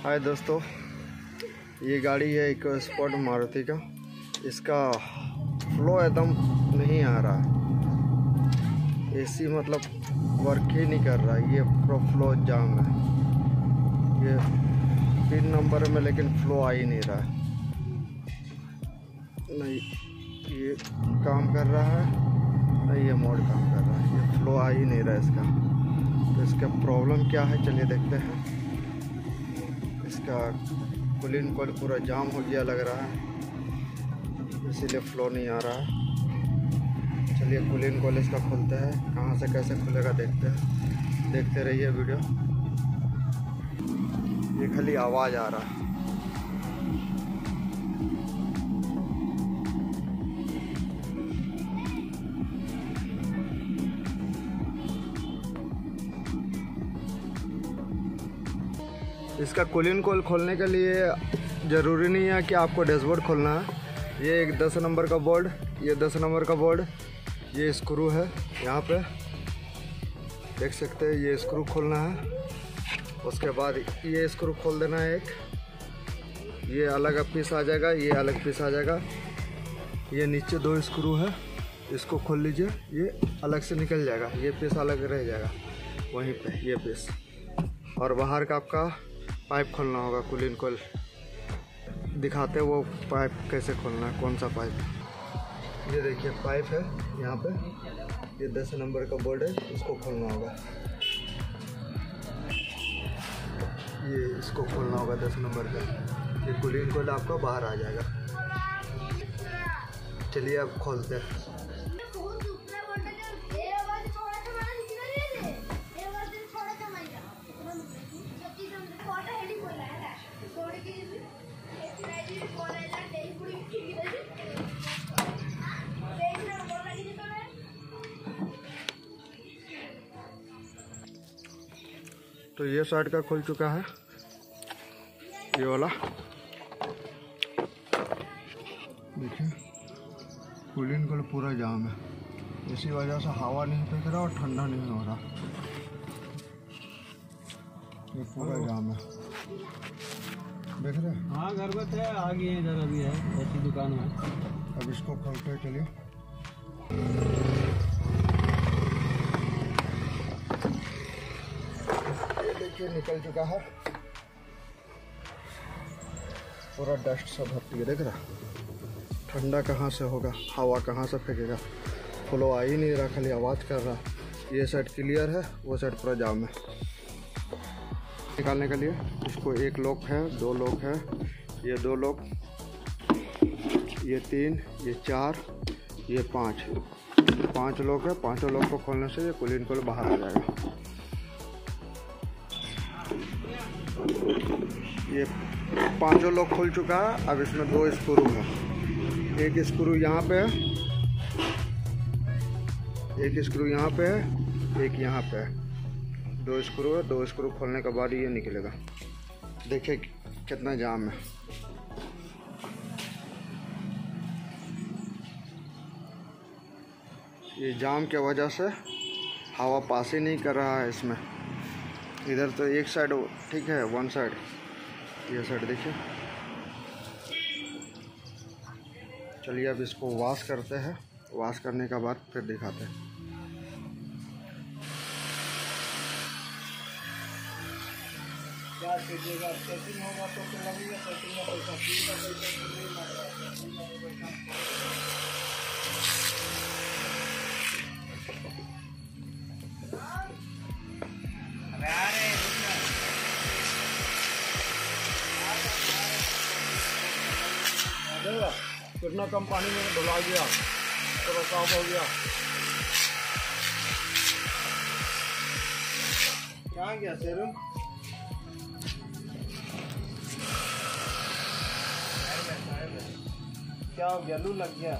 हाय दोस्तों, ये गाड़ी है एक स्पॉट मारुति का। इसका फ्लो एकदम नहीं आ रहा है। एसी मतलब वर्क ही नहीं कर रहा है। ये प्रो फ्लो जाम है। ये 3 नंबर में लेकिन फ्लो आ ही नहीं रहा है। नहीं ये काम कर रहा है, नहीं ये मोड काम कर रहा है। ये फ्लो आ ही नहीं रहा है इसका। तो इसका प्रॉब्लम क्या है चलिए देखते हैं। इसका कूलिंग कॉइल पूरा जाम हो गया लग रहा है, इसीलिए फ्लो नहीं आ रहा है। चलिए कूलिंग कॉइल इसका खोलते हैं। कहाँ से कैसे खुलेगा देखते हैं। देखते रहिए वीडियो। ये खाली आवाज़ आ रहा है। इसका कूलिंग कॉइल खोलने के लिए ज़रूरी नहीं है कि आपको डैशबोर्ड खोलना है। ये एक 10 नंबर का बोर्ड, ये 10 नंबर का बोर्ड, ये स्क्रू है यहाँ पे देख सकते हैं। ये स्क्रू खोलना है। उसके बाद ये स्क्रू खोल देना है एक। ये अलग पीस आ जाएगा, ये अलग पीस आ जाएगा। ये नीचे 2 स्क्रू है, इसको खोल लीजिए। ये अलग से निकल जाएगा, ये पीस अलग रह जाएगा वहीं पे ये पीस। और बाहर का आपका पाइप खोलना होगा। कूलिंग कॉइल दिखाते हैं वो पाइप कैसे खोलना है, कौन सा पाइप। ये देखिए पाइप है यहाँ पे। ये 10 नंबर का बोर्ड है, इसको खोलना होगा। ये इसको खोलना होगा 10 नंबर का। ये कूलिंग कॉइल आपका बाहर आ जाएगा। चलिए अब खोलते हैं। तो ये साइड का खुल चुका है, ये वाला देखिए। कूलिंग कॉइल पूरा जाम है, इसी वजह से हवा नहीं फेंक रहा और ठंडा नहीं हो रहा। ये पूरा जाम है, देख रहे हैं। हाँ गरबत है, आगे इधर अभी है, ऐसी दुकान है। अब इसको खोलते चलिए। निकल चुका है, पूरा डस्ट सब भर्ती है, देख रहा। ठंडा कहाँ से होगा, हवा कहाँ से फेंकेगा। फ्लो आ ही नहीं रहा, खाली आवाज़ कर रहा। ये साइड क्लियर है, वो साइड पूरा जाम है। निकालने के लिए इसको एक लॉक है, 2 लॉक है, ये 2 लॉक, ये 3, ये 4, ये 5 लॉक है। 5 लॉक को खोलने से ये कूलिंग कॉइल बाहर आ जाएगा। ये 5 लॉक खुल चुका है। अब इसमें 2 स्क्रू है। एक स्क्रू यहाँ पे है, एक स्क्रू यहाँ पे है, एक यहाँ पे है। 2 स्क्रू है। 2 स्क्रू खोलने के बाद ये निकलेगा। देखिए कितना जाम है। ये जाम के वजह से हवा पास ही नहीं कर रहा है इसमें। इधर तो एक साइड ठीक है, 1 साइड, ये साइड देखिए। चलिए अब इसको वॉश करते हैं। वॉश करने के बाद फिर दिखाते हैं। क्या कीजिएगा, सेटिंग होगा तो लगेगा, सेटिंग का पैसा फ्री का कितना कम पानी में धुला गया, तो साफ हो गया। क्या गया शेरू, क्या हो गया, लू लग गया।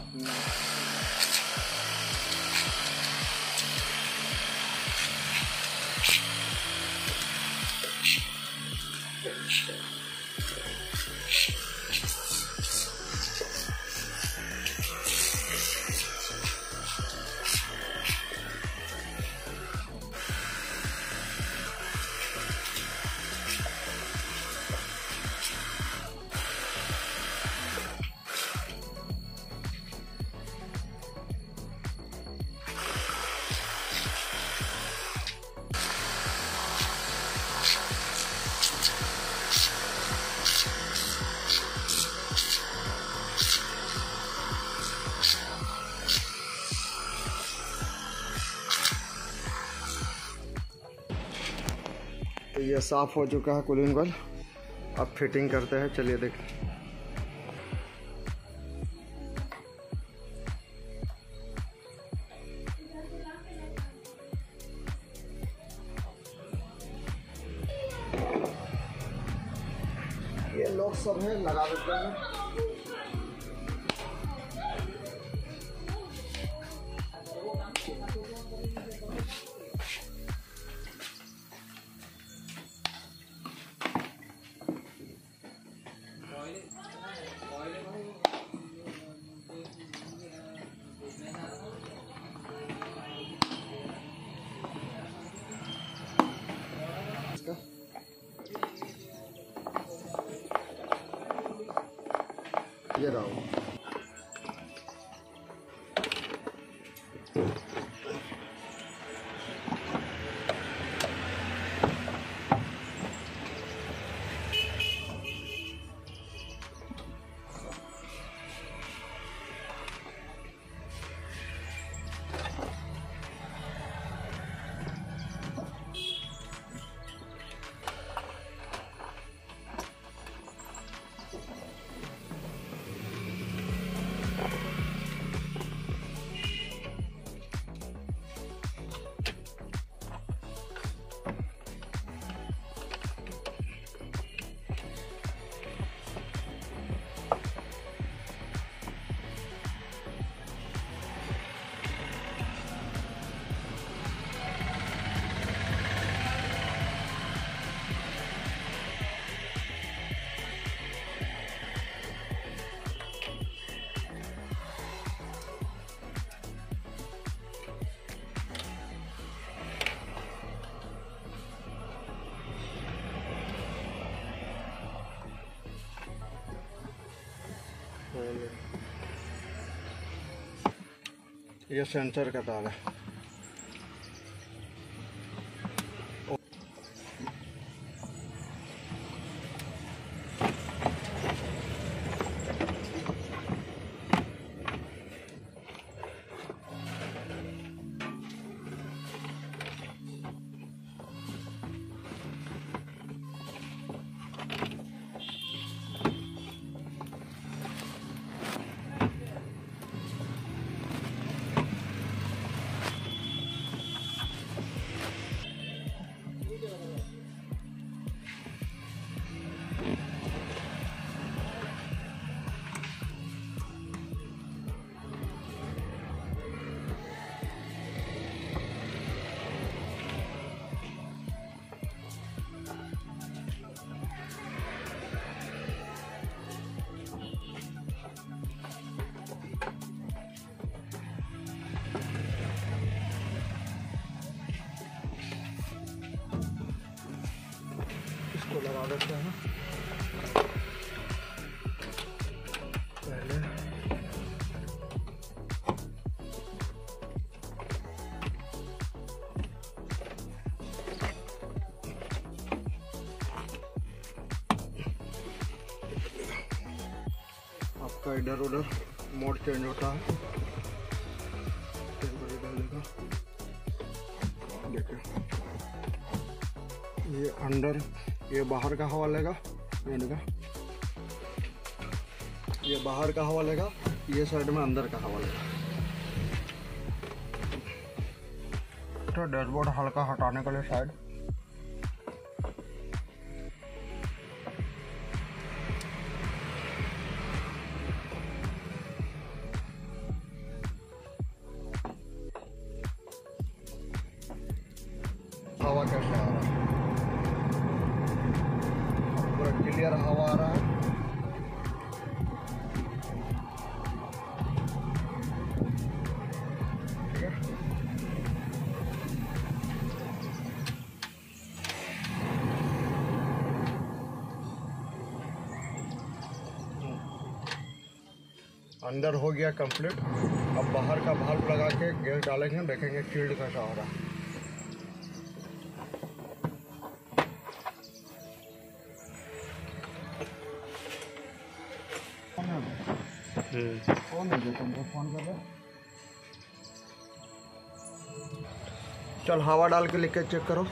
ये साफ़ हो चुका है कूलिंग कॉइल। अब फिटिंग करते हैं, चलिए देखें। ये लॉक सब है, लगा देते हैं। ये रहा वो। ये सेंसर का तार है। इसको लगा देते हैं पहले। आपका इधर उधर मोड चेंज होता है। देखिए ये अंदर, ये बाहर का हवा लेगा, ये बाहर का हवा लेगा, ये साइड में अंदर का हवा लेगा। तो डैशबोर्ड हल्का हटाने के लिए साइड, हवा कैसे आ रहा है, पूरा क्लियर हवा आ रहा है। अंदर हो गया कंप्लीट। अब बाहर का भाल्व लगा के गैस डालेंगे, देखेंगे चिल्ड कैसा हो रहा है। कौन है जो तुमको फोन कर रहा है? चल हवा डाल के लेके चेक करो।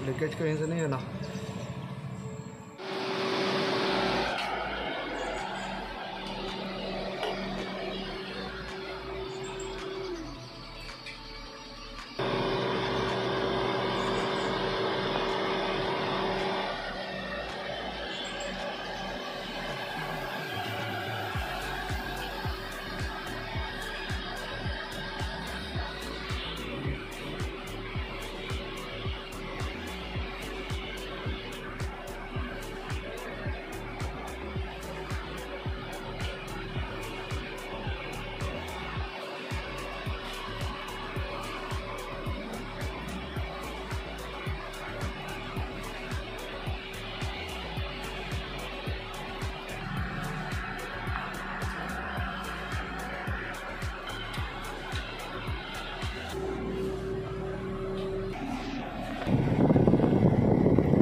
लीकेज कहीं से नहीं है ना?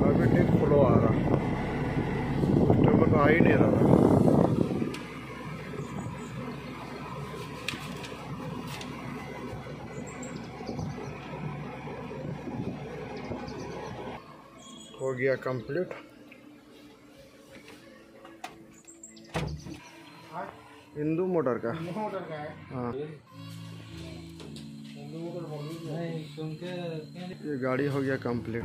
अभी ठीक फ्लो आ रहा, उस टाइम तो आ ही नहीं रहा। हो गया कंप्लीट। हिंदू मोटर का। हाँ, ये गाड़ी हो गया कंप्लीट।